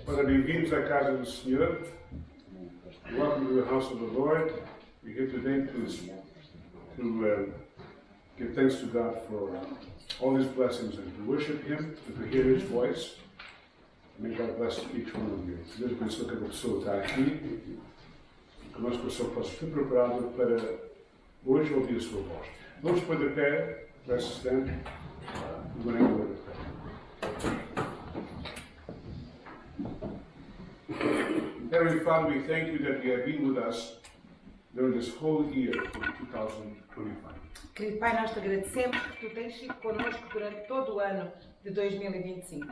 Ora, bem-vindos à casa do Senhor. Welcome to the house of the Lord. We're here today to give thanks to God for all His blessings and to worship Him and to hear His voice. May God bless each one of you. Deus abençoe cada pessoa que está aqui. Que o nosso coração possa estar preparado para hoje ouvir a sua voz. Vamos pôr de pé. Let's stand. We're going to go to Heavenly Father, we thank you that you have been with us during this whole year of 2025. Querido Pai, nós te agradecemos que tu tens sido connosco durante todo o ano de 2025.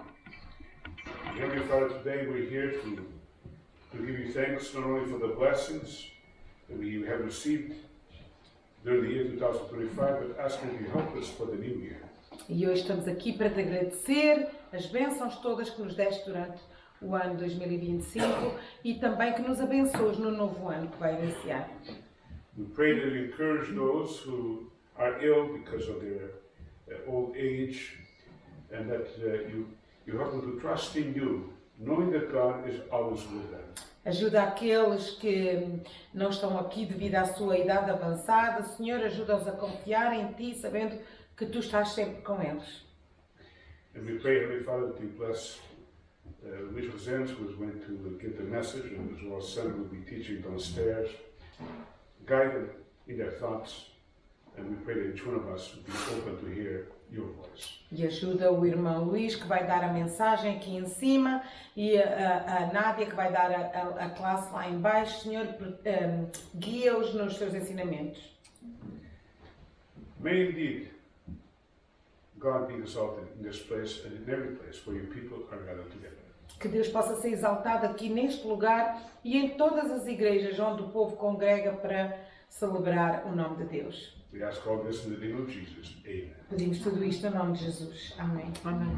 Heavenly Father, today we're here to give you thanks not only for the blessings that we have received during the year 2025, but asking you to help us for the new year. E hoje estamos aqui para te agradecer as bênçãos todas que nos deste durante o ano 2025 e também que nos abençoes no novo ano que vai iniciar. We pray that you encourage those who are ill because of their old age, and that you help them to trust in you, knowing that God is always with them. Ajuda aqueles que não estão aqui devido à sua idade avançada. Senhor, ajuda-os a confiar em Ti, sabendo que Tu estás sempre com eles. And we pray, Heavenly Father, that you bless Luis Rosens, who is going to give the message, and as well as Sam, who will be teaching downstairs. Guide them in their thoughts, and we pray that each one of us will be open to hear your voice. E ajuda o irmão Luís, que vai dar a mensagem aqui em cima, e a Nádia, que vai dar a classe lá em baixo. Senhor, guia-os nos seus ensinamentos. May indeed God be exalted in this place and in every place where your people are gathered together. Que Deus possa ser exaltado aqui neste lugar e em todas as igrejas onde o povo congrega para celebrar o nome de Deus. We ask all this in the name of Jesus. Amen. Pedimos tudo isto em nome de Jesus. Amém. Amém.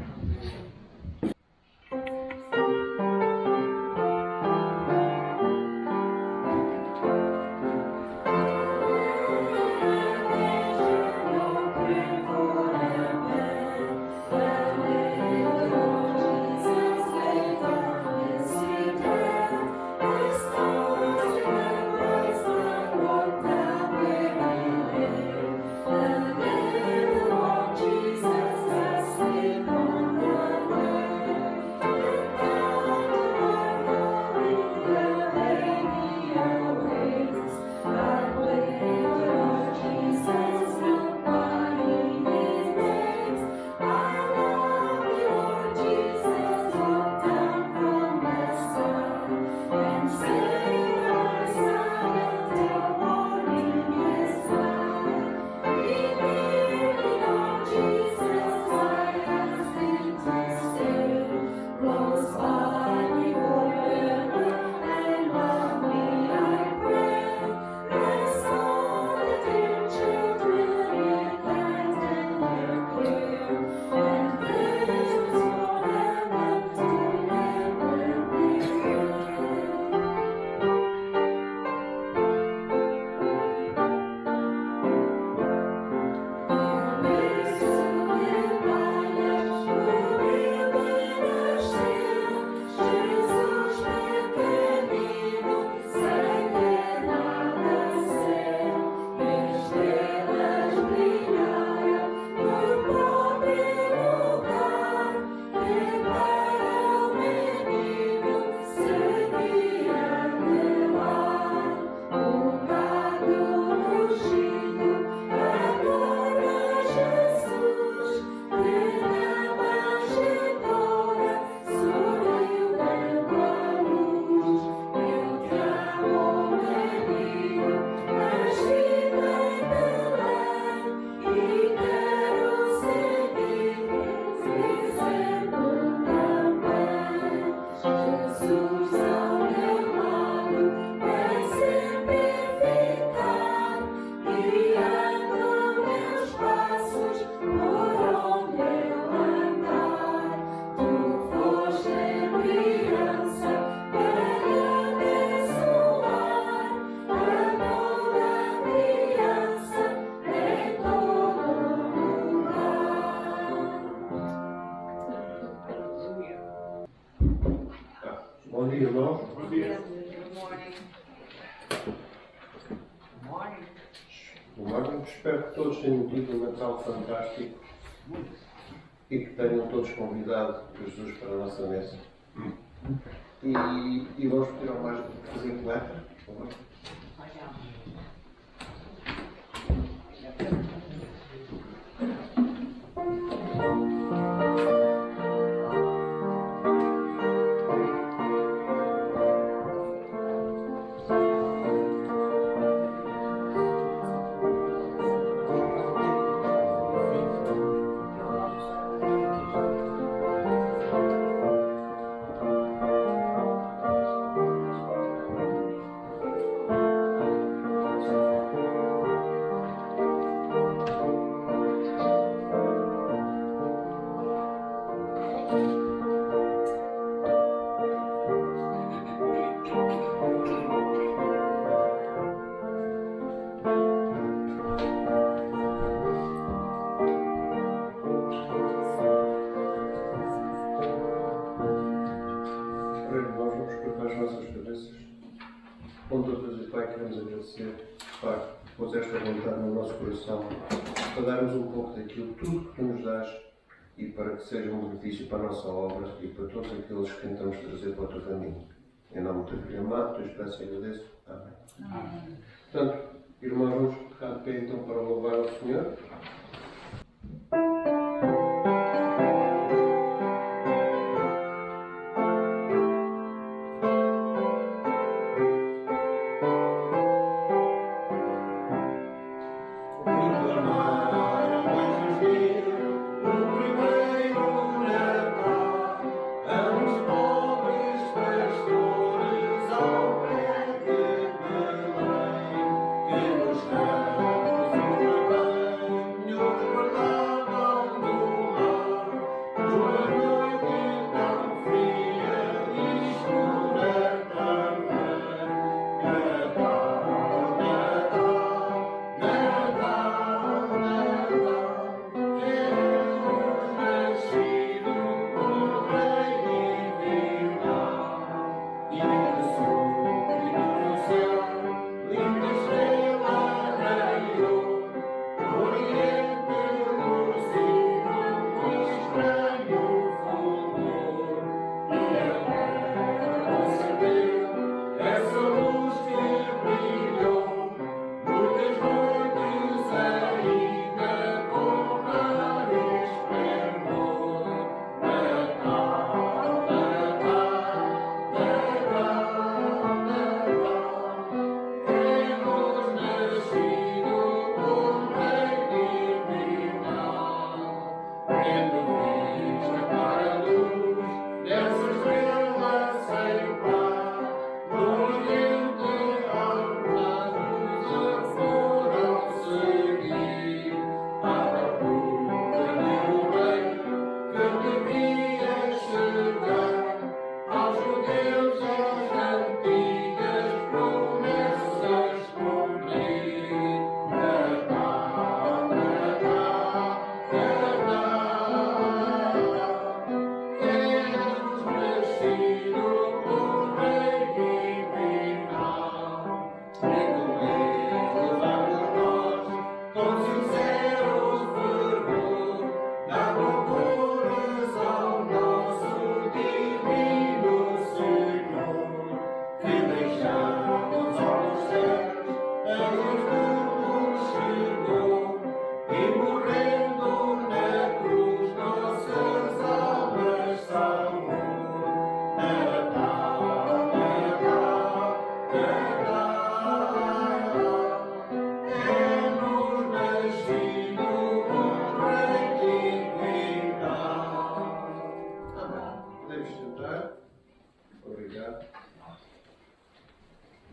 dia, irmão. Bom dia. Bom, espero que todos tenham tido um Natal fantástico e que tenham todos convidado Jesus para a nossa mesa. E vamos pedir ao mais fazer coleta, por favor. Com todas as Pai, queremos agradecer, Pai, que pôs esta vontade no nosso coração, para darmos um pouco daquilo, tudo que tu nos dás, e para que seja um benefício para a nossa obra e para todos aqueles que tentamos trazer para o teu caminho. Em nome do teu filho amado, tu esperança e agradeço. Amém. Amém. Portanto, irmãos, vamos ficar de pé então para louvar ao Senhor.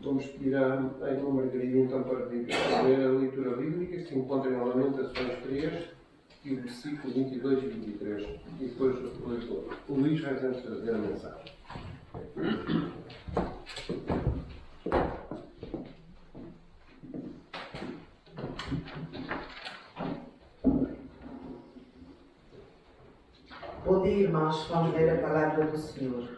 Vamos pedir à irmã Margarida então para ler a leitura bíblica que se encontra em Lamentações 3 e o versículo 22 e 23. E depois o Luís vai antes trazer a mensagem. Bom dia, irmãos. Vamos ler a palavra do Senhor.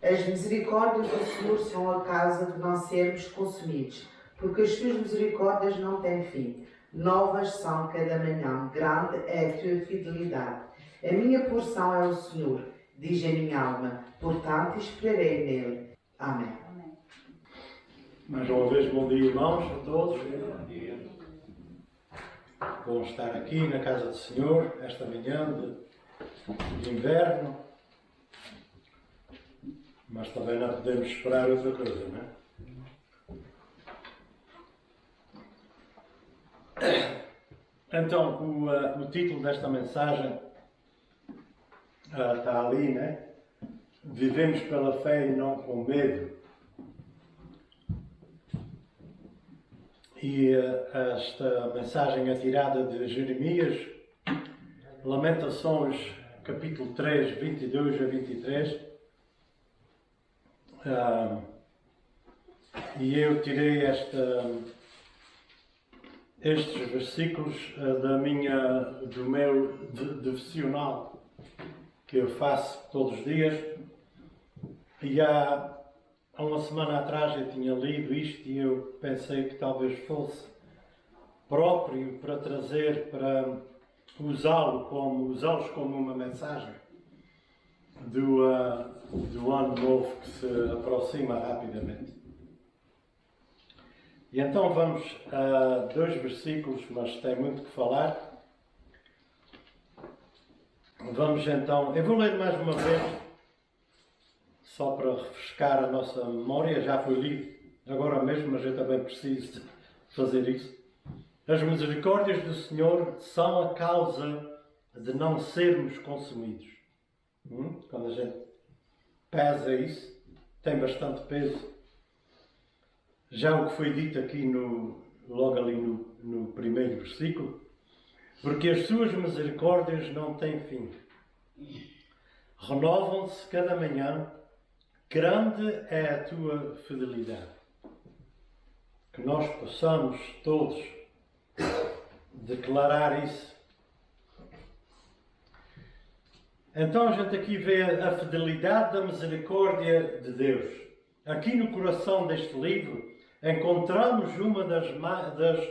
A As misericórdias do Senhor são a causa de não sermos consumidos, porque as suas misericórdias não têm fim. Novas são cada manhã, grande é a tua fidelidade. A minha porção é o Senhor, diz a minha alma, portanto esperarei nele. Amém. Mais uma vez, bom dia, irmãos, a todos. Bom dia. Bom estar aqui na casa do Senhor, esta manhã de inverno. Mas também não podemos esperar outra coisa, não é? Então, o título desta mensagem está ali, né? Vivemos pela fé e não com medo. E esta mensagem é tirada de Jeremias, Lamentações, capítulo 3, 22 a 23. E eu tirei estes versículos do meu devocional que eu faço todos os dias. E há uma semana atrás eu tinha lido isto e eu pensei que talvez fosse próprio para trazer, para usá-los como uma mensagem do ano novo que se aproxima rapidamente. E então vamos a 2 versículos, mas tem muito que falar. Vamos então, eu vou ler mais uma vez, só para refrescar a nossa memória, já foi lido agora mesmo, mas eu também preciso de fazer isso. As misericórdias do Senhor são a causa de não sermos consumidos. Quando a gente pesa isso, tem bastante peso. Já o que foi dito aqui logo ali no primeiro versículo, porque as suas misericórdias não têm fim. Renovam-se cada manhã, grande é a tua fidelidade. Que nós possamos todos declarar isso. Então a gente aqui vê a fidelidade da misericórdia de Deus. Aqui no coração deste livro encontramos uma das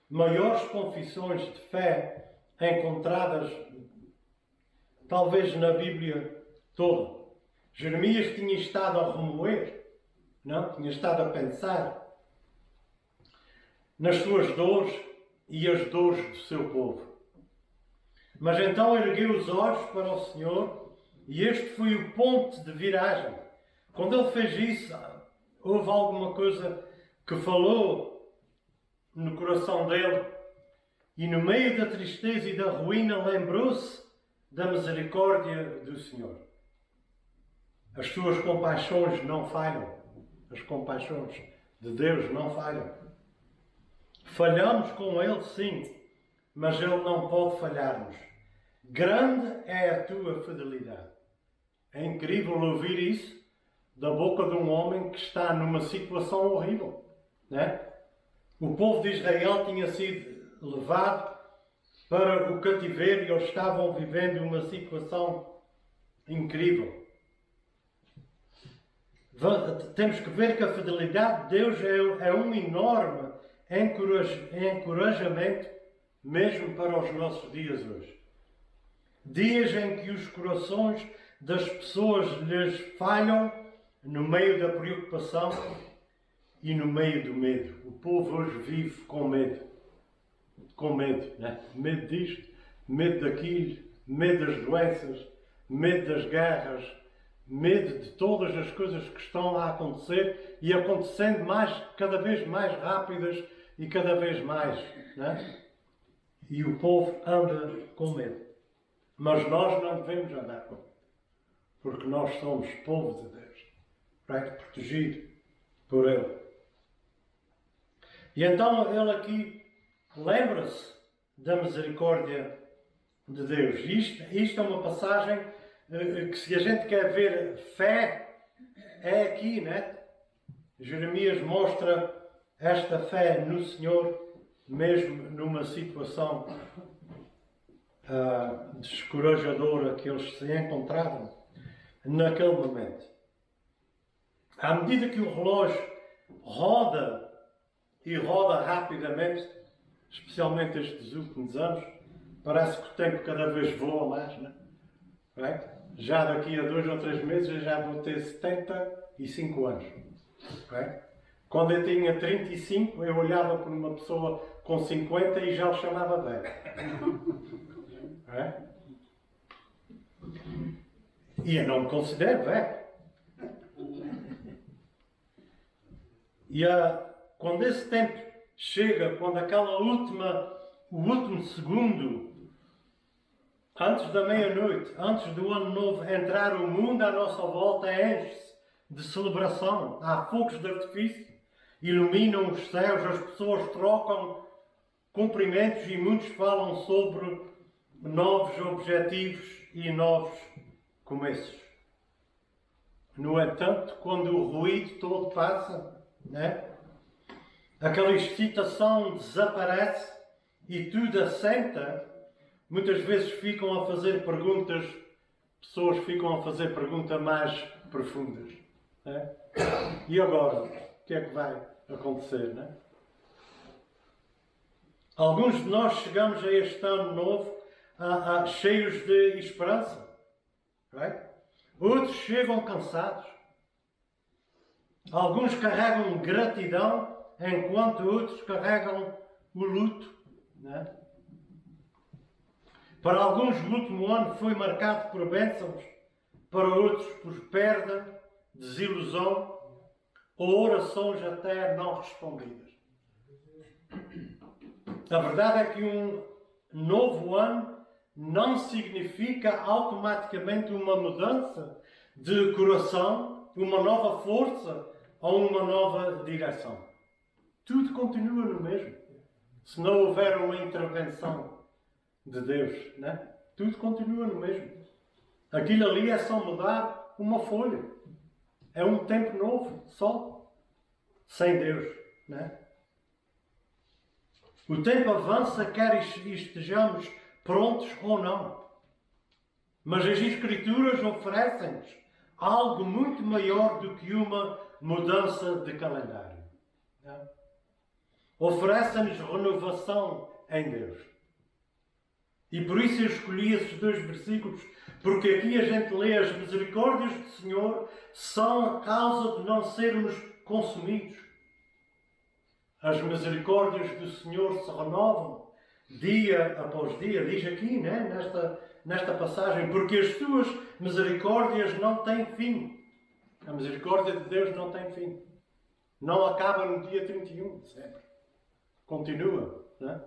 maiores confissões de fé encontradas talvez na Bíblia toda. Jeremias tinha estado a remoer, não? Tinha estado a pensar nas suas dores e as dores do seu povo. Mas então ergueu os olhos para o Senhor e este foi o ponto de viragem. Quando ele fez isso, houve alguma coisa que falou no coração dele e no meio da tristeza e da ruína lembrou-se da misericórdia do Senhor. As suas compaixões não falham. As compaixões de Deus não falham. Falhamos com Ele, sim, mas Ele não pode falhar-nos. Grande é a tua fidelidade. É incrível ouvir isso da boca de um homem que está numa situação horrível, não é? O povo de Israel tinha sido levado para o cativeiro e eles estavam vivendo uma situação incrível. Temos que ver que a fidelidade de Deus é um enorme encorajamento mesmo para os nossos dias hoje. Dias em que os corações das pessoas lhes falham no meio da preocupação e no meio do medo. O povo hoje vive com medo. Com medo, né? Medo disto, medo daquilo, medo das doenças, medo das guerras, medo de todas as coisas que estão a acontecer e acontecendo cada vez mais rápidas e cada vez mais, né? E o povo anda com medo. Mas nós não devemos andar com medo, porque nós somos povo de Deus, right? Protegido por Ele. E então ele aqui lembra-se da misericórdia de Deus. Isto é uma passagem que, se a gente quer ver fé, é aqui, né? Jeremias mostra esta fé no Senhor, mesmo numa situação descorajadora que eles se encontravam naquele momento. À medida que o relógio roda e roda rapidamente, especialmente estes últimos anos, parece que o tempo cada vez voa mais, não é? Já daqui a 2 ou 3 meses eu já vou ter 75 anos. Ok? Quando eu tinha 35, eu olhava para uma pessoa com 50 e já o chamava velho. É? E eu não me considero velho. E quando esse tempo chega, quando o último segundo, antes da meia-noite, antes do ano novo entrar, o mundo à nossa volta enche-se de celebração. Há fogos de artifício, iluminam os céus, as pessoas trocam cumprimentos e muitos falam sobre novos objetivos e novos começos. No entanto, quando o ruído todo passa, né? Aquela excitação desaparece e tudo assenta, muitas vezes ficam a fazer perguntas, pessoas ficam a fazer perguntas mais profundas. Né? E agora? O que é que vai acontecer? Né? Alguns de nós chegamos a este ano novo cheios de esperança. Right? Outros chegam cansados. Alguns carregam gratidão, enquanto outros carregam o luto. Né? Para alguns o último ano foi marcado por bênçãos, para outros por perda, desilusão ou orações até não respondidas. A verdade é que um novo ano não significa automaticamente uma mudança de coração, uma nova força ou uma nova direção. Tudo continua no mesmo. Se não houver uma intervenção de Deus, né? Tudo continua no mesmo. Aquilo ali é só mudar uma folha. É um tempo novo, só. Sem Deus, né? O tempo avança, quer estejamos prontos ou não. Mas as Escrituras oferecem-nos algo muito maior do que uma mudança de calendário. Né? Oferecem-nos renovação em Deus. E por isso eu escolhi esses 2 versículos, porque aqui a gente lê: as misericórdias do Senhor são a causa de não sermos consumidos. As misericórdias do Senhor se renovam dia após dia, diz aqui, né? nesta passagem, porque as suas misericórdias não têm fim. A misericórdia de Deus não tem fim. Não acaba no dia 31, sempre. Continua, né?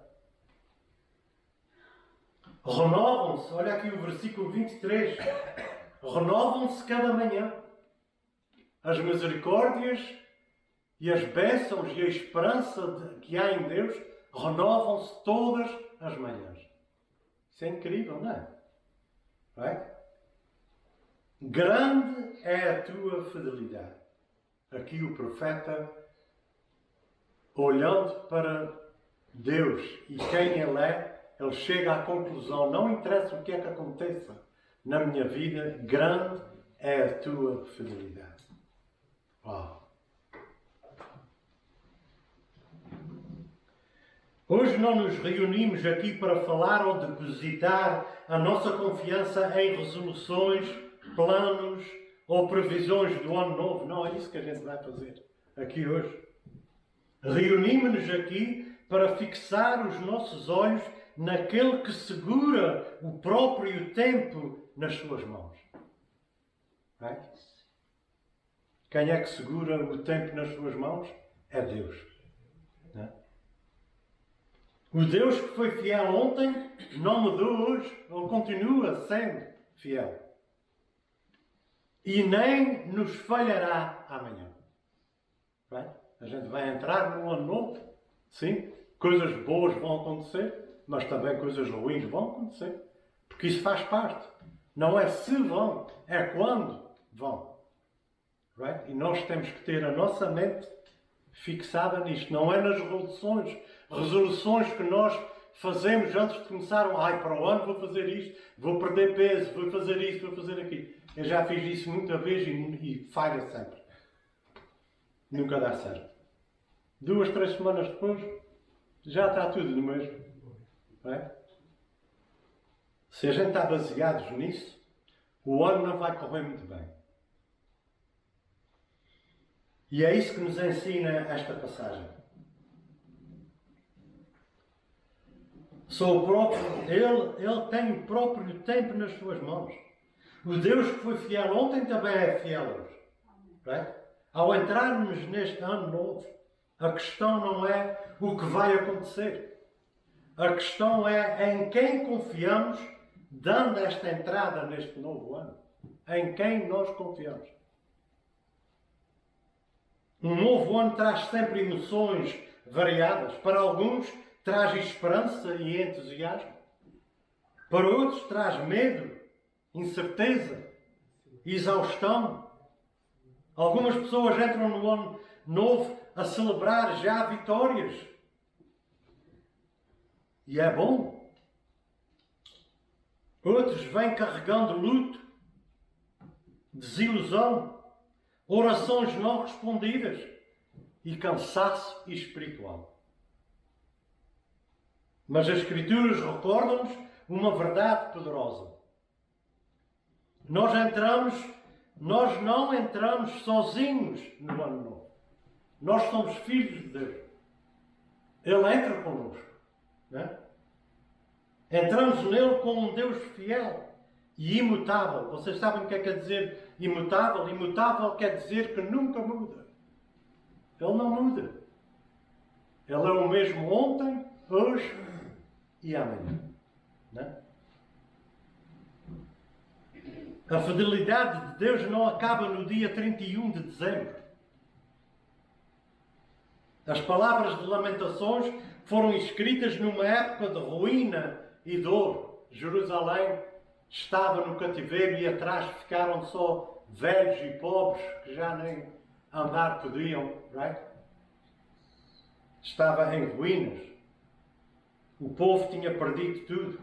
Renovam-se, olha aqui o versículo 23, renovam-se cada manhã. As misericórdias e as bênçãos e a esperança que há em Deus renovam-se todas as manhãs. Isso é incrível, não é? Right? Grande é a tua fidelidade. Aqui o profeta, olhando para Deus e quem Ele é, ele chega à conclusão: não interessa o que é que aconteça na minha vida, grande é a tua fidelidade. Uau! Hoje não nos reunimos aqui para falar ou depositar a nossa confiança em resoluções, planos ou previsões do ano novo. Não é isso que a gente vai fazer aqui hoje. Reunimos-nos aqui para fixar os nossos olhos naquele que segura o próprio tempo nas suas mãos. Right? Quem é que segura o tempo nas suas mãos? É Deus. Né? O Deus que foi fiel ontem não mudou hoje. Ele continua sendo fiel. E nem nos falhará amanhã. Right? A gente vai entrar num ano novo. Sim, coisas boas vão acontecer, mas também coisas ruins vão acontecer. Porque isso faz parte. Não é se vão, é quando vão. Right? E nós temos que ter a nossa mente fixada nisto. Não é nas resoluções que nós fazemos antes de começar. Para o ano vou fazer isto, vou perder peso, vou fazer isto, vou fazer aquilo. Eu já fiz isso muita vez e falha sempre. nunca dá certo. 2, 3 semanas depois, já está tudo no mesmo. Não é? Se a gente está baseados nisso, o ano não vai correr muito bem. E é isso que nos ensina esta passagem. Ele tem o próprio tempo nas suas mãos. O Deus que foi fiel ontem também é fiel hoje. Não é? Ao entrarmos neste ano novo, a questão não é o que vai acontecer. A questão é em quem confiamos, dando esta entrada neste novo ano. Em quem nós confiamos. Um novo ano traz sempre emoções variadas. Para alguns, traz esperança e entusiasmo. Para outros, traz medo, incerteza, exaustão. Algumas pessoas entram no ano novo a celebrar já vitórias. E é bom. Outros vêm carregando luto, desilusão, orações não respondidas e cansaço espiritual. Mas as Escrituras recordam-nos uma verdade poderosa. Nós não entramos sozinhos no ano novo. Nós somos filhos de Deus. Ele entra connosco. Não é? Entramos nele como um Deus fiel e imutável. Vocês sabem o que é que quer dizer imutável? Imutável quer dizer que nunca muda. Ele não muda. Ele é o mesmo ontem, hoje e amanhã. Não é? A fidelidade de Deus não acaba no dia 31 de dezembro. As palavras de Lamentações foram escritas numa época de ruína e dor. Jerusalém estava no cativeiro e atrás ficaram só velhos e pobres que já nem andar podiam. Right? Estava em ruínas. O povo tinha perdido tudo.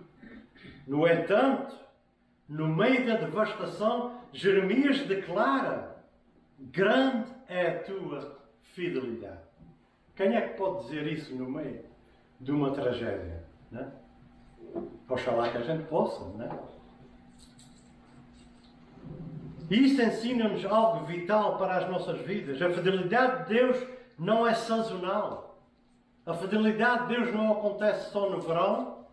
No entanto, no meio da devastação, Jeremias declara: grande é a tua fidelidade. Quem é que pode dizer isso no meio de uma tragédia? Não é? Oxalá que a gente possa, não é? Isso ensina-nos algo vital para as nossas vidas. A fidelidade de Deus não é sazonal. A fidelidade de Deus não acontece só no verão,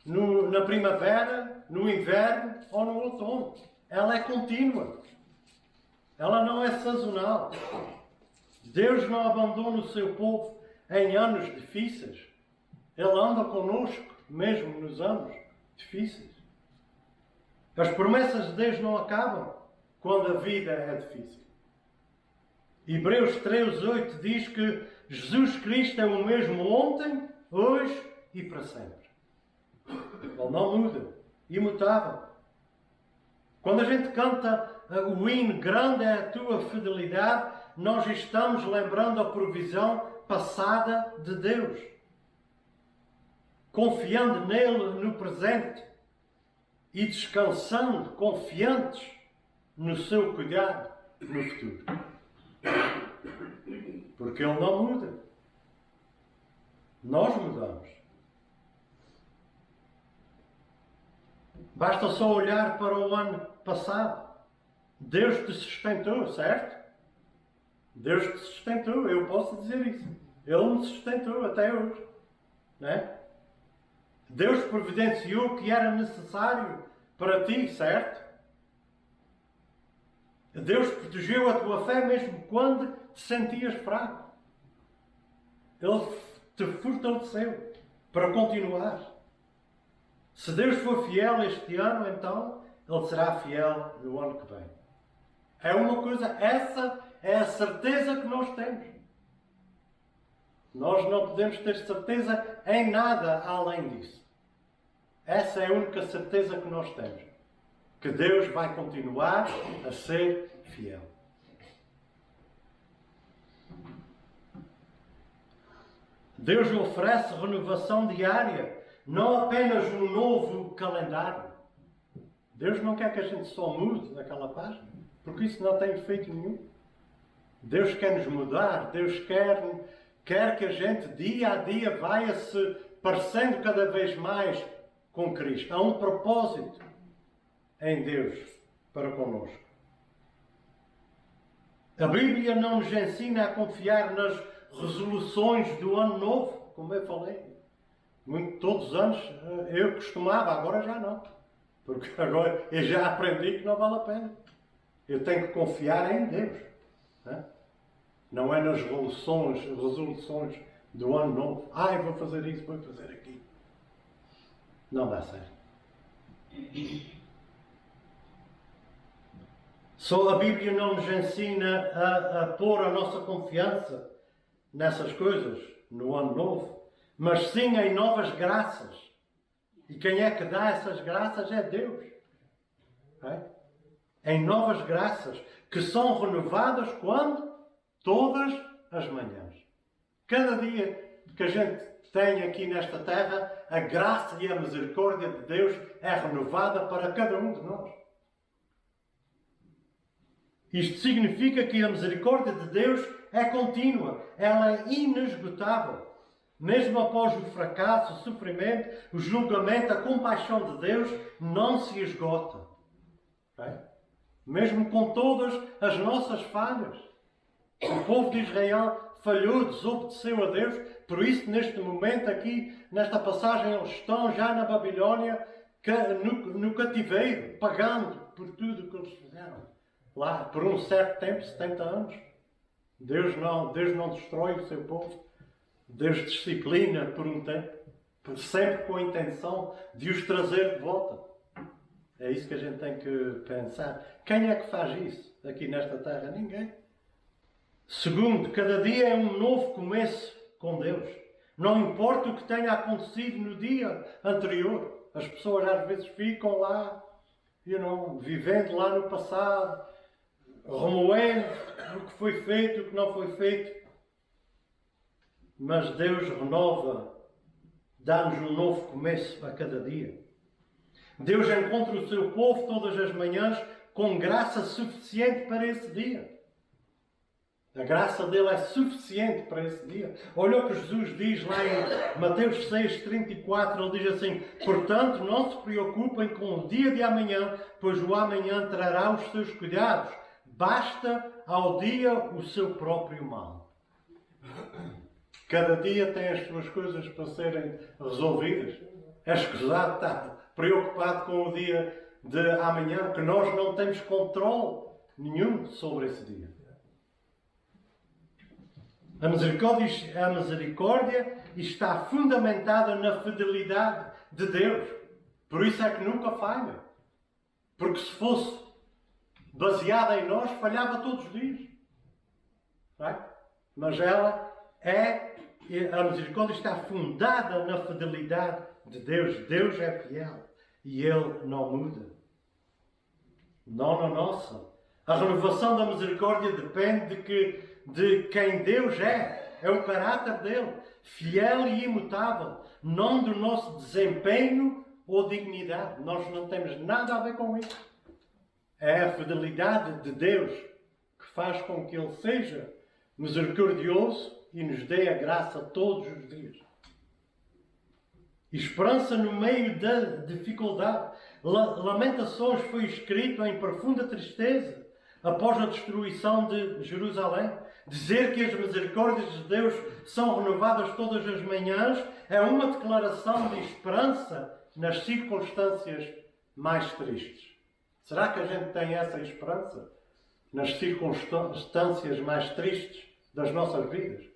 na primavera, no inverno ou no outono. Ela é contínua. Ela não é sazonal. Deus não abandona o seu povo em anos difíceis. Ele anda connosco, mesmo nos anos difíceis. As promessas de Deus não acabam quando a vida é difícil. Hebreus 3:8 diz que Jesus Cristo é o mesmo ontem, hoje e para sempre. Ele não muda, imutável. Quando a gente canta o hino "Grande é a tua fidelidade", nós estamos lembrando a provisão passada de Deus, confiando nele no presente e descansando, confiantes no seu cuidado no futuro. Porque ele não muda. Nós mudamos. Basta só olhar para o ano passado. Deus te sustentou, certo? Deus te sustentou, eu posso dizer isso. Ele me sustentou até hoje. Não é? Deus providenciou o que era necessário para ti, certo? Deus protegeu a tua fé mesmo quando te sentias fraco. Ele te fortaleceu para continuar. Se Deus for fiel este ano, então Ele será fiel no ano que vem. É uma coisa, essa é a certeza que nós temos. Nós não podemos ter certeza em nada além disso. Essa é a única certeza que nós temos. Que Deus vai continuar a ser fiel. Deus oferece renovação diária, não apenas um novo calendário. Deus não quer que a gente só mude naquela página, porque isso não tem efeito nenhum. Deus quer nos mudar, Deus quer que a gente dia a dia vá se parecendo cada vez mais com Cristo. Há um propósito em Deus para connosco. A Bíblia não nos ensina a confiar nas resoluções do ano novo, como eu falei. Todos os anos eu costumava, agora já não. Porque agora eu já aprendi que não vale a pena. Eu tenho que confiar em Deus. Não é nas resoluções do ano novo. Eu vou fazer isso, vou fazer aquilo. Não dá certo. Só a Bíblia não nos ensina a pôr a nossa confiança nessas coisas, no ano novo, mas sim em novas graças. E quem é que dá essas graças é Deus. Em novas graças, que são renovadas quando? Todas as manhãs. Cada dia que a gente tem aqui nesta terra, a graça e a misericórdia de Deus é renovada para cada um de nós. Isto significa que a misericórdia de Deus é contínua, ela é inesgotável. Mesmo após o fracasso, o sofrimento, o julgamento, a compaixão de Deus não se esgota. Mesmo com todas as nossas falhas. O povo de Israel falhou, desobedeceu a Deus, por isso neste momento aqui, nesta passagem, eles estão já na Babilónia, no cativeiro, pagando por tudo o que eles fizeram. Lá, por um certo tempo, 70 anos. Deus não destrói o seu povo. Deus disciplina por um tempo, sempre com a intenção de os trazer de volta. É isso que a gente tem que pensar. Quem é que faz isso aqui nesta terra? Ninguém. Segundo, cada dia é um novo começo com Deus. Não importa o que tenha acontecido no dia anterior. As pessoas às vezes ficam lá, vivendo lá no passado, remoendo o que foi feito, o que não foi feito. Mas Deus renova, dá-nos um novo começo a cada dia. Deus encontra o seu povo todas as manhãs com graça suficiente para esse dia. A graça dele é suficiente para esse dia. Olha o que Jesus diz lá em Mateus 6:34, ele diz assim: portanto, não se preocupem com o dia de amanhã, pois o amanhã trará os seus cuidados. Basta ao dia o seu próprio mal. Cada dia tem as suas coisas para serem resolvidas. É escusado estar preocupado com o dia de amanhã, que nós não temos controle nenhum sobre esse dia. A misericórdia está fundamentada na fidelidade de Deus. Por isso é que nunca falha. Porque se fosse baseada em nós, falhava todos os dias. Mas a misericórdia está fundada na fidelidade de Deus. Deus é fiel e Ele não muda. Não na nossa. A renovação da misericórdia depende de quem Deus é. É o caráter dele, fiel e imutável. Não do nosso desempenho ou dignidade. Nós não temos nada a ver com isso. É a fidelidade de Deus que faz com que Ele seja misericordioso e nos dê a graça todos os dias. Esperança no meio da dificuldade. Lamentações foi escrito em profunda tristeza após a destruição de Jerusalém. Dizer que as misericórdias de Deus são renovadas todas as manhãs é uma declaração de esperança nas circunstâncias mais tristes. Será que a gente tem essa esperança nas circunstâncias mais tristes das nossas vidas?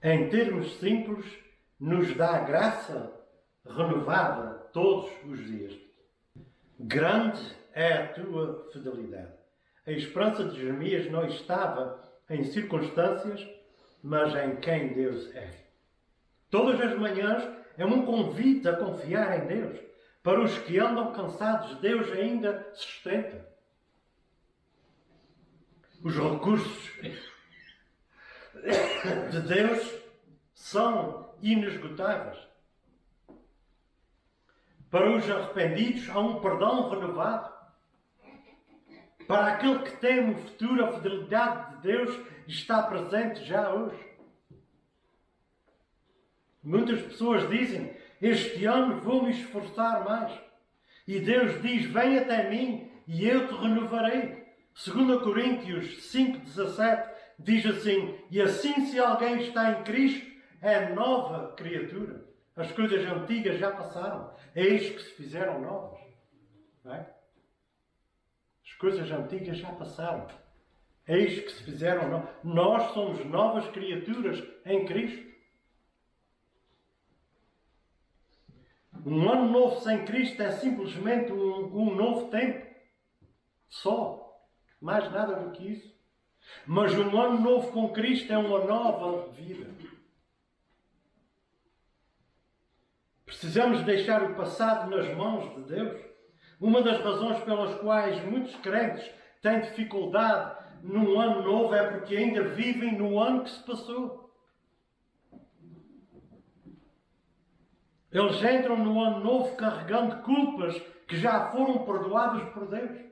Em termos simples, nos dá graça renovada todos os dias. Grande é a tua fidelidade. A esperança de Jeremias não estava em circunstâncias, mas em quem Deus é. Todas as manhãs é um convite a confiar em Deus. Para os que andam cansados, Deus ainda sustenta. Os recursos de Deus são inesgotáveis. Para os arrependidos há um perdão renovado. para aquele que teme o futuro, a fidelidade de Deus está presente já hoje. Muitas pessoas dizem, este ano vou me esforçar mais. E Deus diz, vem até mim e eu te renovarei. 2 Coríntios 5,17 diz assim, e assim se alguém está em Cristo, é nova criatura. As coisas antigas já passaram, eis que se fizeram novas. Não é? As coisas antigas já passaram, eis que se fizeram novas. Nós somos novas criaturas em Cristo. Um ano novo sem Cristo é simplesmente um novo tempo. Só. Mais nada do que isso. Mas um ano novo com Cristo é uma nova vida. Precisamos deixar o passado nas mãos de Deus. Uma das razões pelas quais muitos crentes têm dificuldade num ano novo é porque ainda vivem no ano que se passou. Eles entram no ano novo carregando culpas que já foram perdoadas por Deus.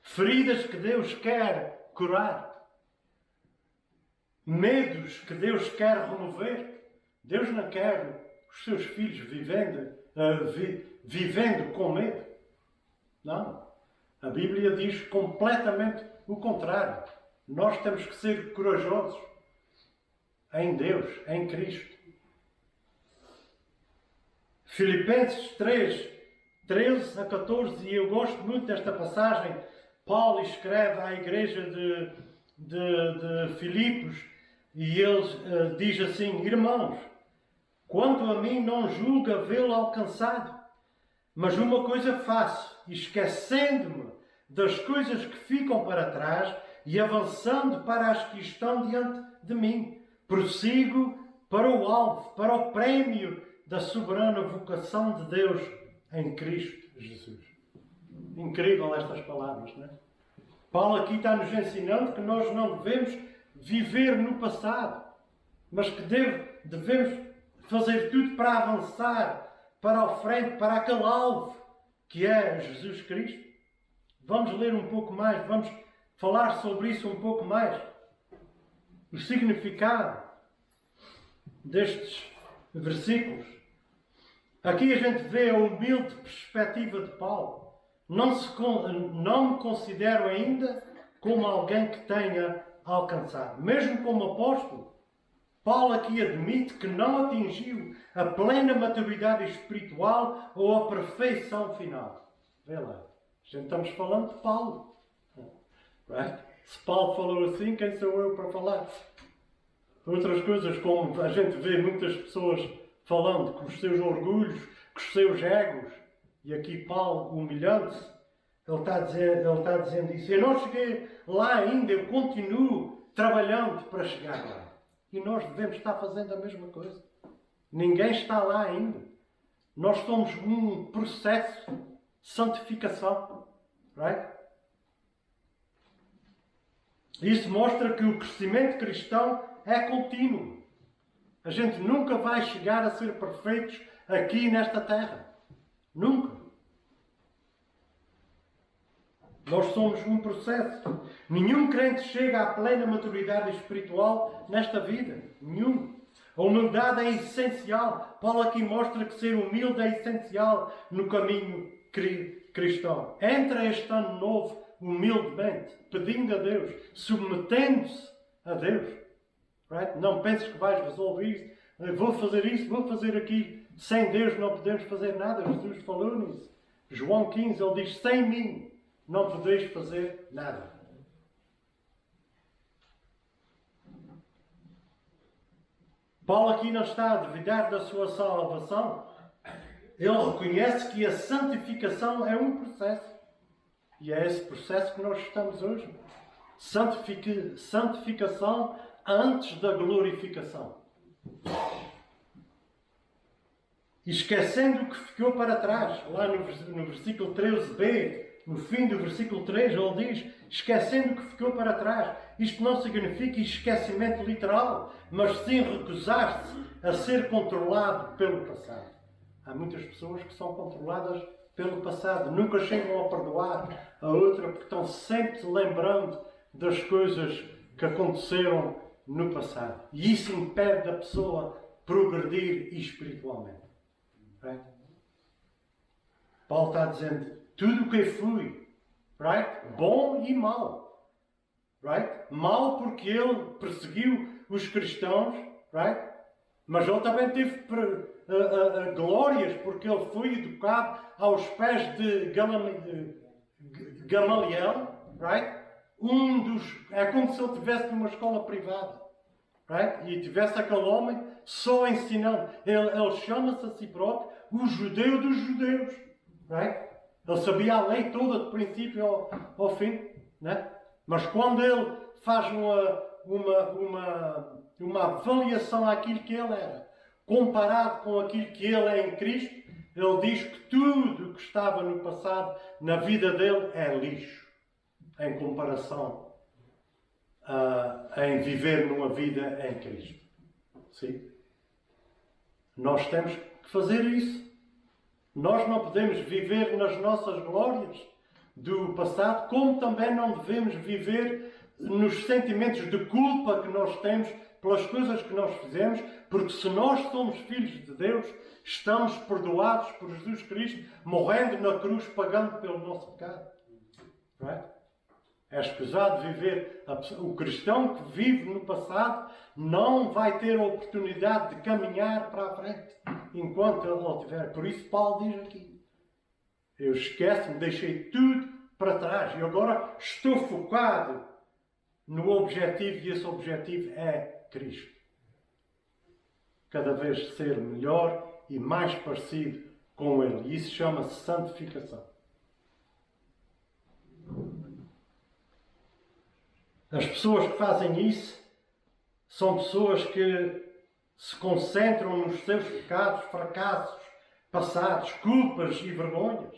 Feridas que Deus quer curar. Medos que Deus quer remover. Deus não quer os seus filhos vivendo com medo. Não. A Bíblia diz completamente o contrário. Nós temos que ser corajosos em Deus, em Cristo. Filipenses 3, 13 a 14, e eu gosto muito desta passagem. Paulo escreve à igreja de Filipos e ele diz assim, irmãos, quanto a mim não julgo havê-lo alcançado, mas uma coisa faço, esquecendo-me das coisas que ficam para trás e avançando para as que estão diante de mim, prossigo para o alvo, para o prémio da soberana vocação de Deus em Cristo Jesus. Incrível estas palavras, não é? Paulo aqui está nos ensinando que nós não devemos viver no passado, mas que devemos fazer tudo para avançar para a frente, para aquele alvo que é Jesus Cristo. Vamos ler um pouco mais, vamos falar sobre isso um pouco mais. O significado destes versículos. Aqui a gente vê a humilde perspectiva de Paulo. Não me considero ainda como alguém que tenha alcançado. Mesmo como apóstolo, Paulo aqui admite que não atingiu a plena maturidade espiritual ou a perfeição final. Vê lá. Estamos falando de Paulo. Right? Se Paulo falou assim, quem sou eu para falar? Outras coisas, como a gente vê muitas pessoas falando com os seus orgulhos, com os seus egos, e aqui Paulo, humilhando-se, ele está dizendo isso. Eu não cheguei lá ainda, eu continuo trabalhando para chegar lá. E nós devemos estar fazendo a mesma coisa. Ninguém está lá ainda. Nós somos um processo de santificação. Right? Isso mostra que o crescimento cristão é contínuo. A gente nunca vai chegar a ser perfeitos aqui nesta terra. Nunca. Nós somos um processo. Nenhum crente chega à plena maturidade espiritual nesta vida. Nenhum. A humildade é essencial. Paulo aqui mostra que ser humilde é essencial no caminho cristão. Entra este ano novo humildemente, pedindo a Deus, submetendo-se a Deus. Right? Não penses que vais resolver isso. Vou fazer isso, vou fazer aquilo. Sem Deus não podemos fazer nada. Jesus falou nisso. João 15, ele diz, sem mim não podeis fazer nada. Paulo aqui não está a duvidar da sua salvação. Ele reconhece que a santificação é um processo. E é esse processo que nós estamos hoje. Santificação antes da glorificação. Esquecendo o que ficou para trás. Lá no versículo 13b, no fim do versículo 3, ele diz, esquecendo o que ficou para trás. Isto não significa esquecimento literal, mas sim recusar-se a ser controlado pelo passado. Há muitas pessoas que são controladas pelo passado, nunca chegam a perdoar a outra porque estão sempre se lembrando das coisas que aconteceram no passado. E isso impede a pessoa progredir espiritualmente. Right? Paulo está dizendo, tudo o que fui, right? Bom e mau. Right? Mau porque ele perseguiu os cristãos, right? Mas ele também teve glórias porque ele foi educado aos pés de Gamaliel, right? É como se ele estivesse numa escola privada, right? E tivesse aquele homem só ensinando. Ele chama-se a si próprio o judeu dos judeus, right? Ele sabia a lei toda, de princípio ao fim, né? Mas quando ele faz uma avaliação àquilo que ele era, comparado com aquilo que ele é em Cristo, ele diz que tudo o que estava no passado, na vida dele, é lixo, em comparação em viver numa vida em Cristo. Sim? Nós temos que fazer isso. Nós não podemos viver nas nossas glórias do passado, como também não devemos viver nos sentimentos de culpa que nós temos pelas coisas que nós fizemos, porque se nós somos filhos de Deus, estamos perdoados por Jesus Cristo, morrendo na cruz, pagando pelo nosso pecado. Right? É escusado viver. O cristão que vive no passado não vai ter a oportunidade de caminhar para a frente enquanto ele não tiver. Por isso Paulo diz aqui, eu esqueço-me, deixei tudo para trás e agora estou focado no objetivo, e esse objetivo é Cristo. Cada vez ser melhor e mais parecido com Ele. E isso chama-se santificação. As pessoas que fazem isso são pessoas que se concentram nos seus pecados, fracassos passados, culpas e vergonhas,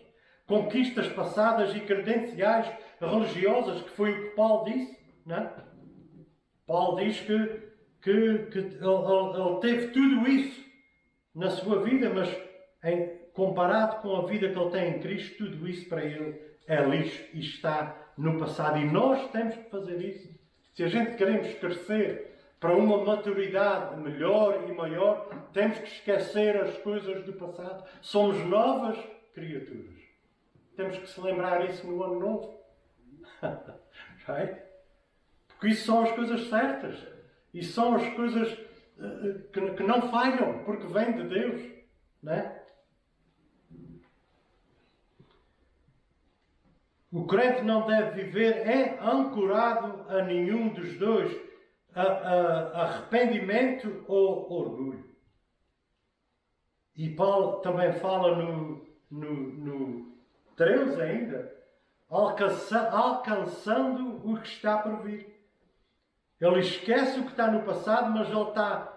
conquistas passadas e credenciais religiosas, que foi o que Paulo disse. Não? Paulo diz que ele teve tudo isso na sua vida, mas comparado com a vida que ele tem em Cristo, tudo isso para ele é lixo e está no passado. E nós temos que fazer isso. Se a gente queremos crescer para uma maturidade melhor e maior, temos que esquecer as coisas do passado. Somos novas criaturas. Temos que se lembrar isso no ano novo. Right? Porque isso são as coisas certas. E são as coisas que não falham, porque vêm de Deus. Né? O crente não deve viver ancorado a nenhum dos dois, arrependimento ou orgulho. E Paulo também fala no 13 ainda, alcançando o que está por vir. Ele esquece o que está no passado, mas ele está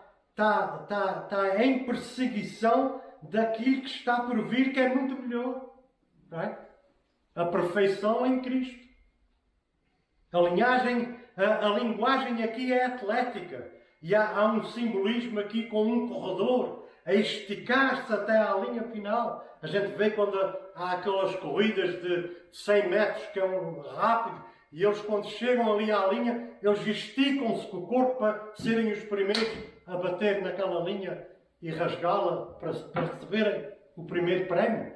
em perseguição daquilo que está por vir, que é muito melhor. Right? A perfeição em Cristo. A linguagem aqui é atlética. E há um simbolismo aqui com um corredor a esticar-se até à linha final. A gente vê quando há aquelas corridas de 100 metros que é rápido. E eles, quando chegam ali à linha, eles esticam-se com o corpo para serem os primeiros a bater naquela linha e rasgá-la para receberem o primeiro prémio.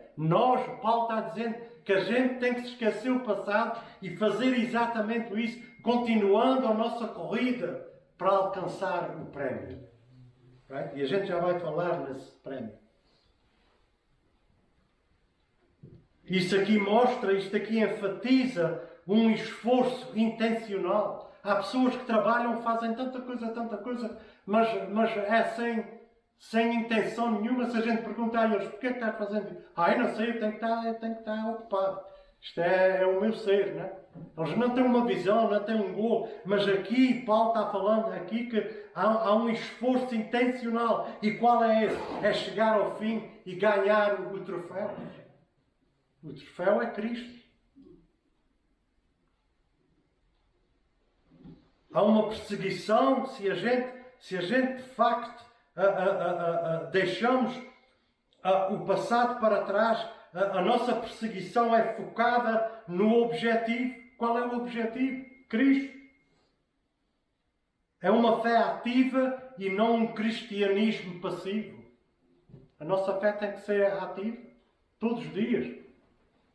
Paulo está dizendo que a gente tem que se esquecer o passado e fazer exatamente isso, continuando a nossa corrida para alcançar o prémio. Right? E a gente já vai falar nesse prémio. Isto aqui enfatiza um esforço intencional. Há pessoas que trabalham, fazem tanta coisa, mas é sem intenção nenhuma. Se a gente perguntar a eles, porquê que estás fazendo isso? Eu não sei, eu tenho que estar ocupado. Isto é o meu ser, né? Eles não têm uma visão, não têm um golo, mas aqui, Paulo está falando aqui que há um esforço intencional. E qual é esse? É chegar ao fim e ganhar o troféu. O troféu é Cristo. Há uma perseguição se a gente de facto deixamos o passado para trás, a nossa perseguição é focada no objetivo. Qual é o objetivo? Cristo. É uma fé ativa e não um cristianismo passivo. A nossa fé tem que ser ativa, todos os dias.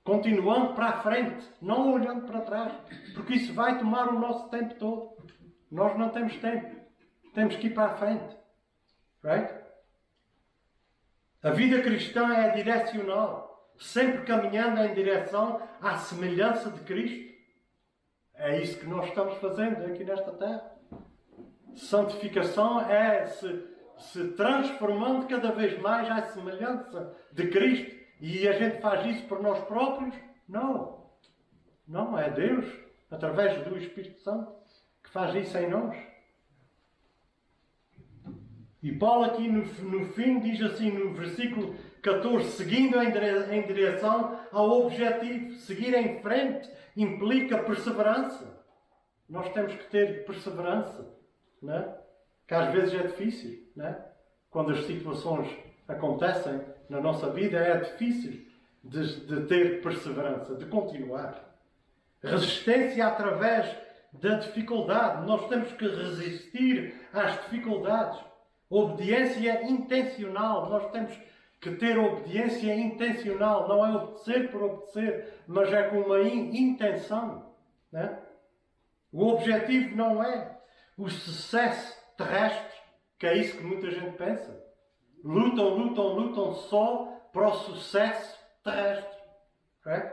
Continuando para a frente, não olhando para trás. Porque isso vai tomar o nosso tempo todo. Nós não temos tempo. Temos que ir para a frente. Right? A vida cristã é direcional. Sempre caminhando em direção à semelhança de Cristo. É isso que nós estamos fazendo aqui nesta terra. Santificação é se transformando cada vez mais à semelhança de Cristo. E a gente faz isso por nós próprios? Não. Não, é Deus, através do Espírito Santo, que faz isso em nós. E Paulo aqui no fim diz assim, no versículo 14, seguindo em direção ao objetivo. Seguir em frente implica perseverança. Nós temos que ter perseverança. Não é? Que às vezes é difícil. Não é? Quando as situações acontecem na nossa vida, é difícil de ter perseverança, de continuar. Resistência através da dificuldade. Nós temos que resistir às dificuldades. Obediência intencional. Nós temos que ter obediência intencional. Não é obedecer por obedecer, mas é com uma intenção. Não é? O objetivo não é o sucesso terrestre, que é isso que muita gente pensa. Lutam só para o sucesso terrestre. Okay?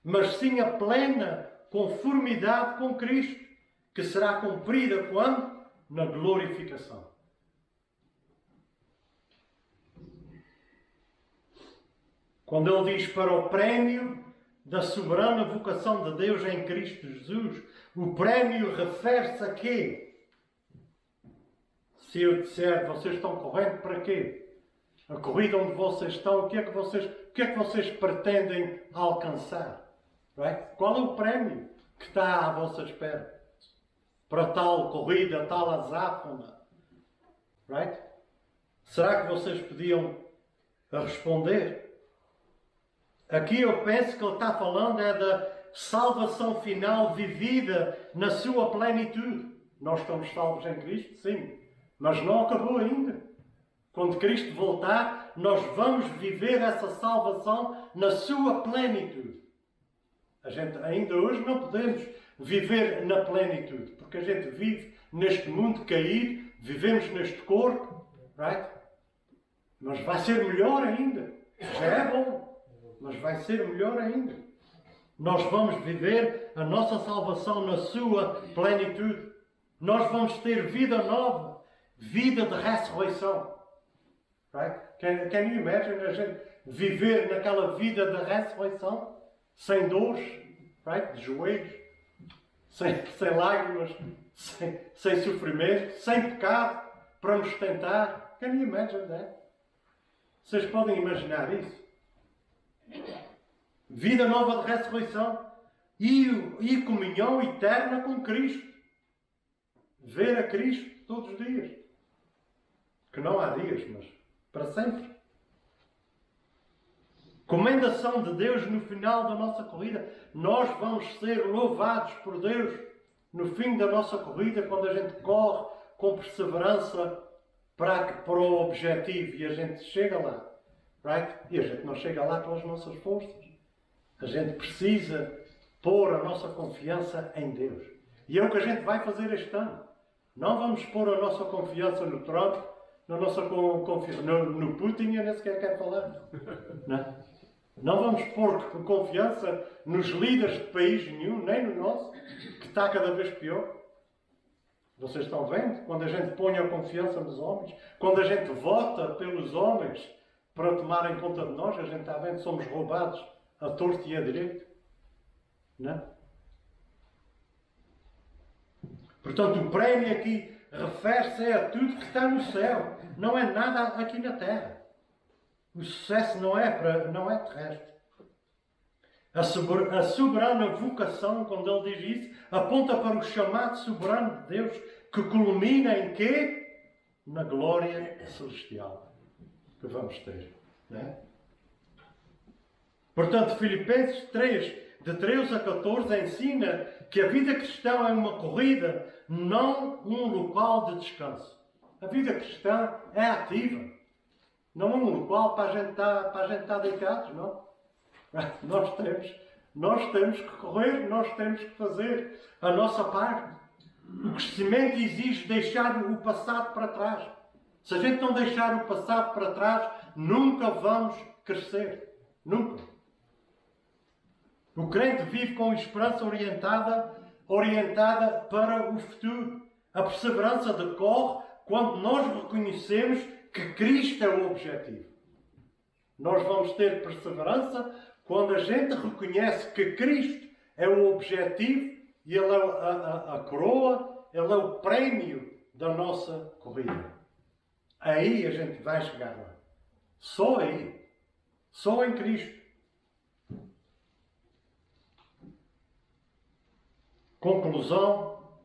Mas sim a plena conformidade com Cristo, que será cumprida quando? Na glorificação. Quando ele diz para o prémio da soberana vocação de Deus em Cristo Jesus, o prémio refere-se a quê? Se eu disser, vocês estão correndo para quê? A corrida onde vocês estão, o que é que vocês pretendem alcançar? Right? Qual é o prémio que está à vossa espera? Para tal corrida, tal azáfona? Right? Será que vocês podiam responder? Aqui eu penso que ele está falando é da salvação final vivida na sua plenitude. Nós estamos salvos em Cristo, sim. Mas não acabou ainda. Quando Cristo voltar, nós vamos viver essa salvação na sua plenitude. A gente ainda hoje não podemos viver na plenitude, porque a gente vive neste mundo caído, vivemos neste corpo, right? Mas vai ser melhor ainda. Já é bom, mas vai ser melhor ainda. Nós vamos viver a nossa salvação na sua plenitude. Nós vamos ter vida nova. Vida de ressurreição. Right? Can you imagine a gente viver naquela vida de ressurreição? Sem dores, right? De joelhos, sem lágrimas, sem sofrimento, sem pecado, para nos tentar. Can you imagine that? Vocês podem imaginar isso? Vida nova de ressurreição e comunhão eterna com Cristo. Ver a Cristo todos os dias. Que não há dias, mas para sempre. Comendação de Deus no final da nossa corrida. Nós vamos ser louvados por Deus no fim da nossa corrida, quando a gente corre com perseverança para o objetivo e a gente chega lá. Right? E a gente não chega lá pelas nossas forças. A gente precisa pôr a nossa confiança em Deus. E é o que a gente vai fazer este ano. Não vamos pôr a nossa confiança no Trump, na nossa confiança no Putin, eu nem sequer quero falar. Não vamos pôr confiança nos líderes de país nenhum, nem no nosso, que está cada vez pior. Vocês estão vendo? Quando a gente põe a confiança nos homens, quando a gente vota pelos homens para tomarem conta de nós, a gente está vendo, somos roubados a torto e a direito. Não? Portanto, o prémio aqui refere-se a tudo que está no céu. Não é nada aqui na terra. O sucesso não é terrestre. A soberana vocação, quando ele diz isso, aponta para o chamado soberano de Deus, que culmina em quê? Na glória celestial que vamos ter. Não é? Portanto, Filipenses 3, de 13 a 14, ensina que a vida cristã é uma corrida, não um local de descanso. A vida cristã é ativa. Não é um local para a gente estar deitados, não. Nós temos que correr, nós temos que fazer a nossa parte. O crescimento exige deixar o passado para trás. Se a gente não deixar o passado para trás, nunca vamos crescer. Nunca. O crente vive com esperança orientada para o futuro. A perseverança decorre quando nós reconhecemos que Cristo é o objetivo. Nós vamos ter perseverança quando a gente reconhece que Cristo é o objetivo e Ele é a coroa, Ele é o prémio da nossa corrida. Aí a gente vai chegar lá. Só aí. Só em Cristo. Conclusão,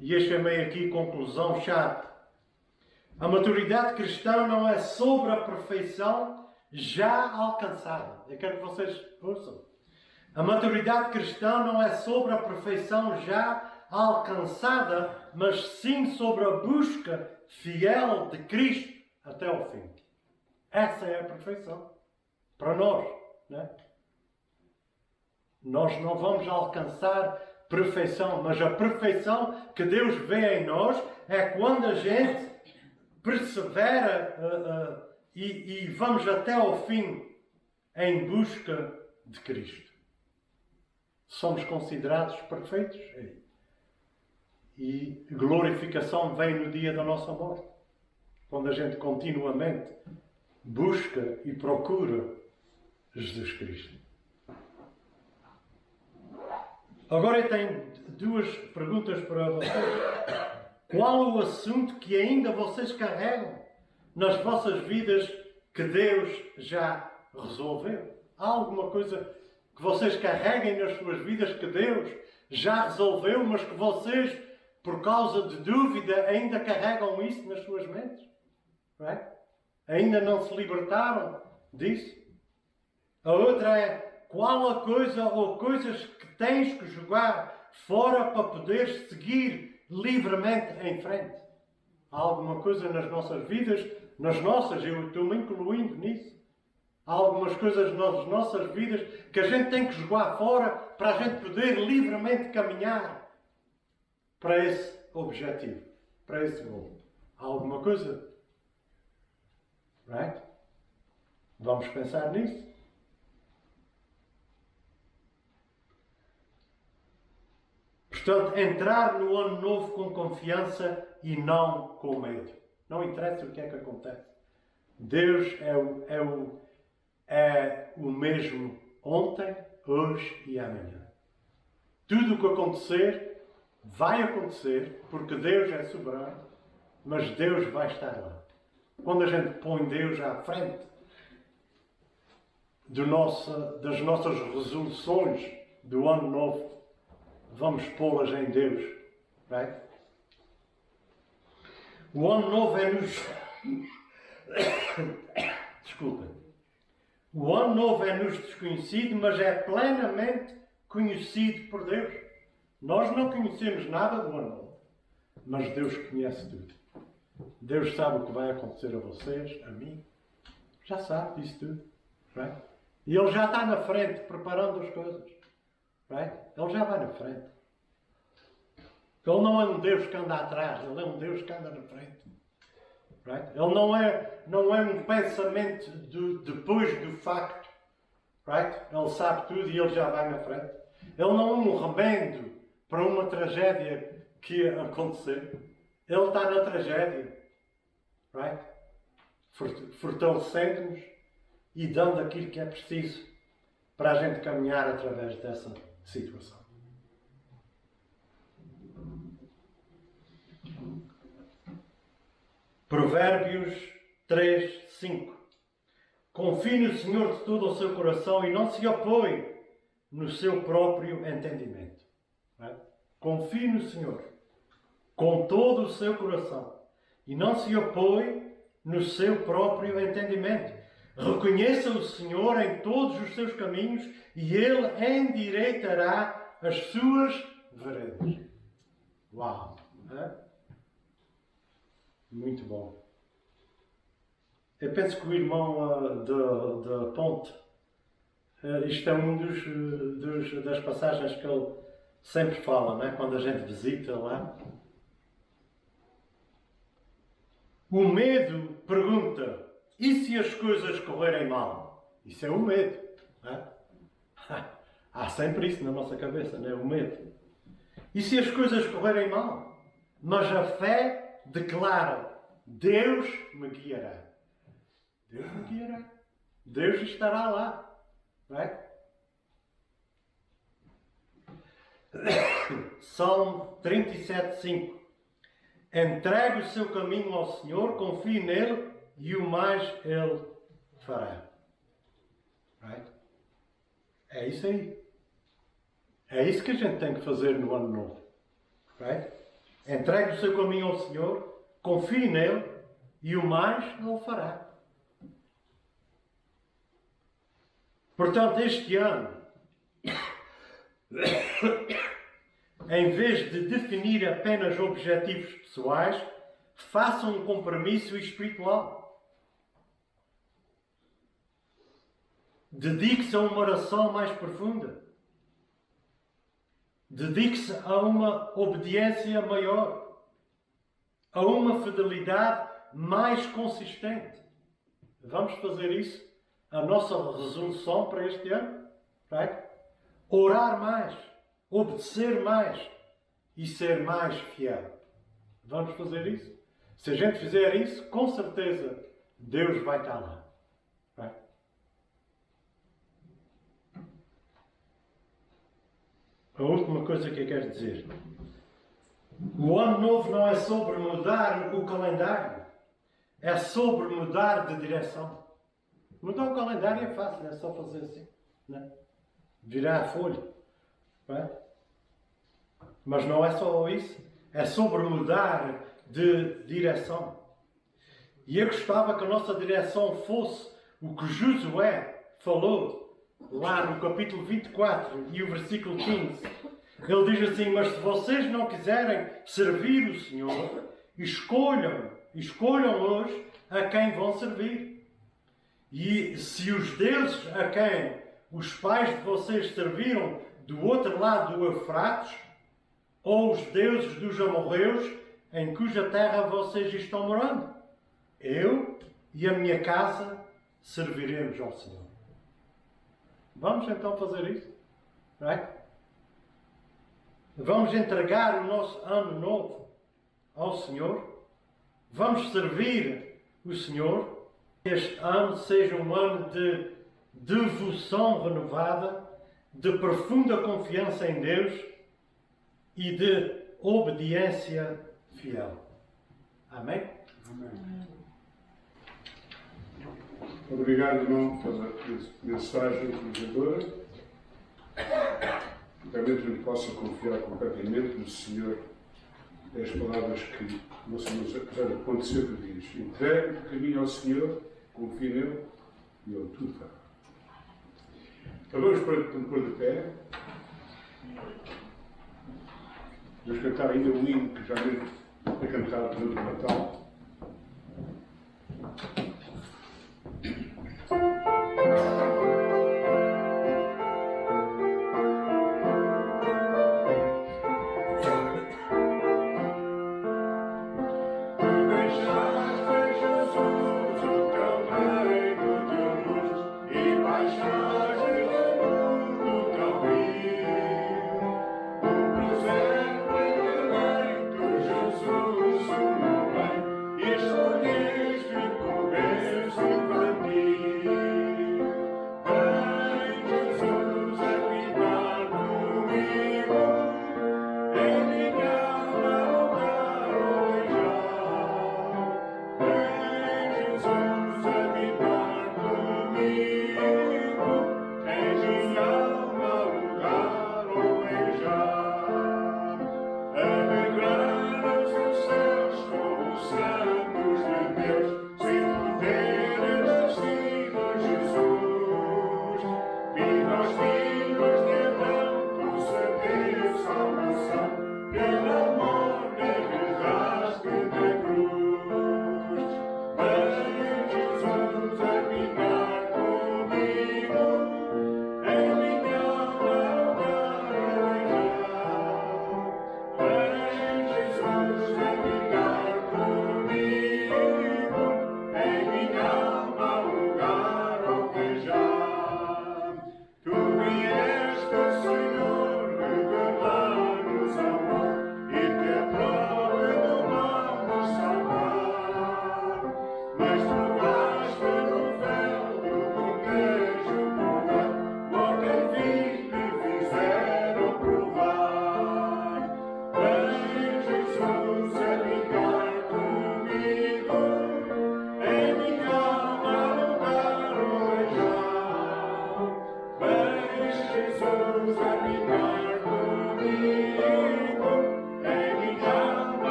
e eu chamei aqui conclusão-chave. A maturidade cristã não é sobre a perfeição já alcançada. Eu quero que vocês ouçam. A maturidade cristã não é sobre a perfeição já alcançada, mas sim sobre a busca fiel de Cristo até ao fim. Essa é a perfeição. Para nós, né? Nós não vamos alcançar perfeição, mas a perfeição que Deus vê em nós é quando a gente persevera e vamos até ao fim em busca de Cristo. Somos considerados perfeitos. E glorificação vem no dia da nossa morte. Quando a gente continuamente busca e procura Jesus Cristo. Agora eu tenho duas perguntas para vocês. Qual o assunto que ainda vocês carregam nas vossas vidas que Deus já resolveu? Há alguma coisa que vocês carreguem nas suas vidas que Deus já resolveu, mas que vocês, por causa de dúvida, ainda carregam isso nas suas mentes? Não é? Ainda não se libertaram disso? A outra é, qual a coisa ou coisas que tens que jogar fora para poderes seguir livremente em frente? Há alguma coisa nas nossas vidas, eu estou-me incluindo nisso. Há algumas coisas nas nossas vidas que a gente tem que jogar fora para a gente poder livremente caminhar para esse objetivo, para esse gol. Há alguma coisa? Right? Vamos pensar nisso? Portanto, entrar no ano novo com confiança e não com medo. Não interessa o que é que acontece. Deus é o mesmo ontem, hoje e amanhã. Tudo o que acontecer, vai acontecer, porque Deus é soberano, mas Deus vai estar lá. Quando a gente põe Deus à frente das nossas resoluções do ano novo, vamos pô-las em Deus. Right? O ano novo é-nos... Desculpem. O ano novo é-nos desconhecido, mas é plenamente conhecido por Deus. Nós não conhecemos nada do ano novo, mas Deus conhece tudo. Deus sabe o que vai acontecer a vocês, a mim. Já sabe disso tudo. Right? E Ele já está na frente, preparando as coisas. Right? Ele já vai na frente. Ele não é um Deus que anda atrás, Ele é um Deus que anda na frente. Right? Ele não é um pensamento depois do facto. Right? Ele sabe tudo e Ele já vai na frente. Ele não é um remendo para uma tragédia que ia acontecer. Ele está na tragédia. Right? Fortalecendo-nos e dando aquilo que é preciso para a gente caminhar através dessa situação. Provérbios 3, 5. Confie no Senhor de todo o seu coração e não se apoie no seu próprio entendimento. Right? Confie no Senhor com todo o seu coração e não se apoie no seu próprio entendimento. Reconheça o Senhor em todos os seus caminhos e Ele endireitará as suas veredas. Uau! Muito bom. Eu penso que o irmão da Ponte, isto é das passagens que ele sempre fala, não é? Quando a gente visita lá. O medo pergunta: e se as coisas correrem mal? Isso é o medo. Não é? Há sempre isso na nossa cabeça, não é? O medo. E se as coisas correrem mal? Mas a fé declara: Deus me guiará. Deus me guiará. Deus estará lá. Não é? Salmo 37:5. Entregue o seu caminho ao Senhor, confie nele e o mais Ele fará. Right? É isso aí. É isso que a gente tem que fazer no ano novo. Right? Entregue o seu caminho ao Senhor, confie nele e o mais Ele fará. Portanto, este ano, em vez de definir apenas objetivos pessoais, façam um compromisso espiritual. Dedique-se a uma oração mais profunda. Dedique-se a uma obediência maior. A uma fidelidade mais consistente. Vamos fazer isso? A nossa resolução para este ano? Right? Orar mais. Obedecer mais e ser mais fiel. Vamos fazer isso? Se a gente fizer isso, com certeza Deus vai estar lá. Right? A última coisa que eu quero dizer. O ano novo não é sobre mudar o calendário. É sobre mudar de direção. Mudar o calendário é fácil, é só fazer assim. Né? Virar a folha. É? Mas não é só isso. É sobre mudar de direção. E eu gostava que a nossa direção fosse o que Josué falou lá no capítulo 24 e o versículo 15. Ele diz assim: mas se vocês não quiserem servir o Senhor, escolham hoje a quem vão servir. E se os deuses a quem os pais de vocês serviram do outro lado do Eufrates, ou os deuses dos amorreus, em cuja terra vocês estão morando, eu e a minha casa serviremos ao Senhor. Vamos então fazer isso? Right? Vamos entregar o nosso ano novo ao Senhor? Vamos servir o Senhor? Este ano seja um ano de devoção renovada, de profunda confiança em Deus e de obediência fiel. Amém? Amém. Obrigado, irmão, pela mensagem encorajadora. Realmente a gente possa confiar completamente no Senhor. É as palavras que o Senhor, apesar de acontecer, que diz: entregue o caminho ao Senhor, confie nele e Ele tudo fará. Então vamos pôr de pé. Vamos cantar ainda um hino que já é cantado no Natal. Escolheste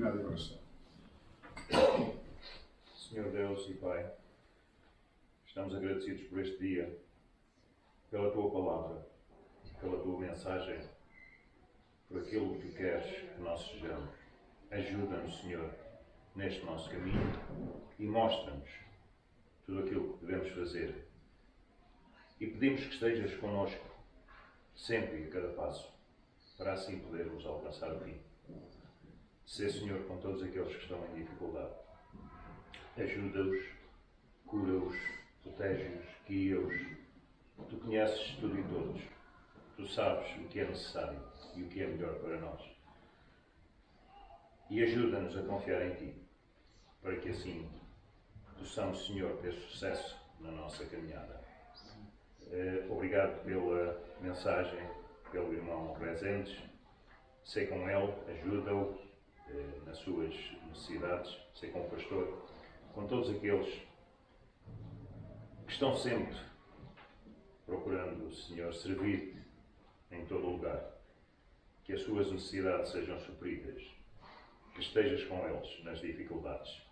terminar a oração. Senhor Deus e Pai, estamos agradecidos por este dia, pela Tua palavra, pela Tua mensagem, por aquilo que Tu queres que nós sejamos. Ajuda-nos, Senhor, neste nosso caminho e mostra-nos tudo aquilo que devemos fazer. E pedimos que estejas connosco, sempre e a cada passo, para assim podermos alcançar o fim. Sê, Senhor, com todos aqueles que estão em dificuldade. Ajuda-os, cura-os, protege-os, guia-os. Tu conheces tudo e todos. Tu sabes o que é necessário e o que é melhor para nós. E ajuda-nos a confiar em Ti, para que assim possamos, Senhor, ter sucesso na nossa caminhada. Obrigado pela mensagem, pelo irmão Rezende. Sei com ele, ajuda-o nas suas necessidades, sei com o pastor, com todos aqueles que estão sempre procurando, Senhor, servir-te em todo o lugar. Que as suas necessidades sejam supridas, que estejas com eles nas dificuldades.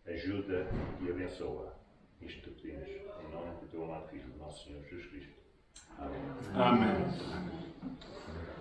Ajuda e abençoa. Isto te pedimos em nome do Teu amado Filho, nosso Senhor Jesus Cristo. Amém. Amém.